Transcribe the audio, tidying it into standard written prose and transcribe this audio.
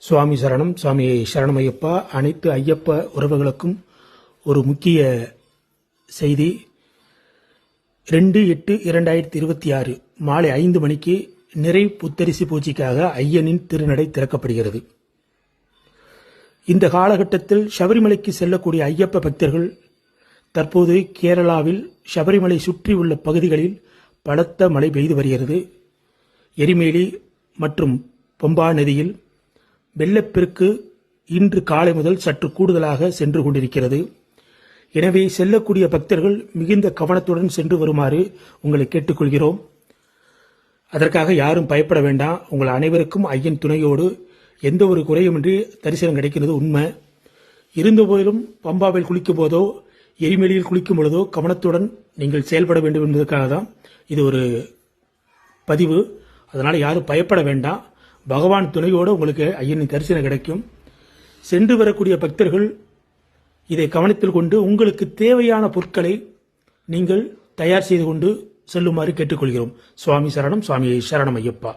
சுவாமி சரணம், சுவாமி சரணம் ஐயப்பா. அனைத்து ஐயப்ப உறவுகளுக்கும் ஒரு முக்கிய செய்தி. 2/8/2026 மாலை 5 மணிக்கு நிறை புத்தரிசி பூஜைக்காக ஐயனின் திருநடை திறக்கப்படுகிறது. இந்த காலகட்டத்தில் சபரிமலைக்கு செல்லக்கூடிய ஐயப்ப பக்தர்கள் தற்போது கேரளாவில் சபரிமலை சுற்றி உள்ள பகுதிகளில் பலத்த மழை பெய்து வருகிறது. எரிமேலி மற்றும் பம்பா நதியில் வெள்ளப்பெருக்கு இன்று காலை முதல் சற்று கூடுதலாக சென்று கொண்டிருக்கிறது. எனவே செல்லக்கூடிய பக்தர்கள் மிகுந்த கவனத்துடன் சென்று வருமாறு உங்களை கேட்டுக்கொள்கிறோம். அதற்காக யாரும் பயப்பட வேண்டாம். உங்கள் அனைவருக்கும் ஐயன் துணையோடு எந்த ஒரு குறையுமின்றி தரிசனம் கிடைக்கிறது உண்மை. இருந்தபோதிலும் பம்பாவில் குளிக்கும் போதோ எரிமேலியில் குளிக்கும் பொழுதோ கவனத்துடன் நீங்கள் செயல்பட வேண்டும் என்பதற்காக தான் இது ஒரு பதிவு. அதனால் யாரும் பயப்பட வேண்டாம். பகவான் துணையோடு உங்களுக்கு ஐயனின் தரிசனம் கிடைக்கும். சென்று வரக்கூடிய பக்தர்கள் இதை கவனத்தில் கொண்டு உங்களுக்கு தேவையான பொருட்களை நீங்கள் தயார் செய்து கொண்டு செல்லுமாறு கேட்டுக்கொள்கிறோம். சுவாமி சரணம், சுவாமி சரணம் ஐயப்பா.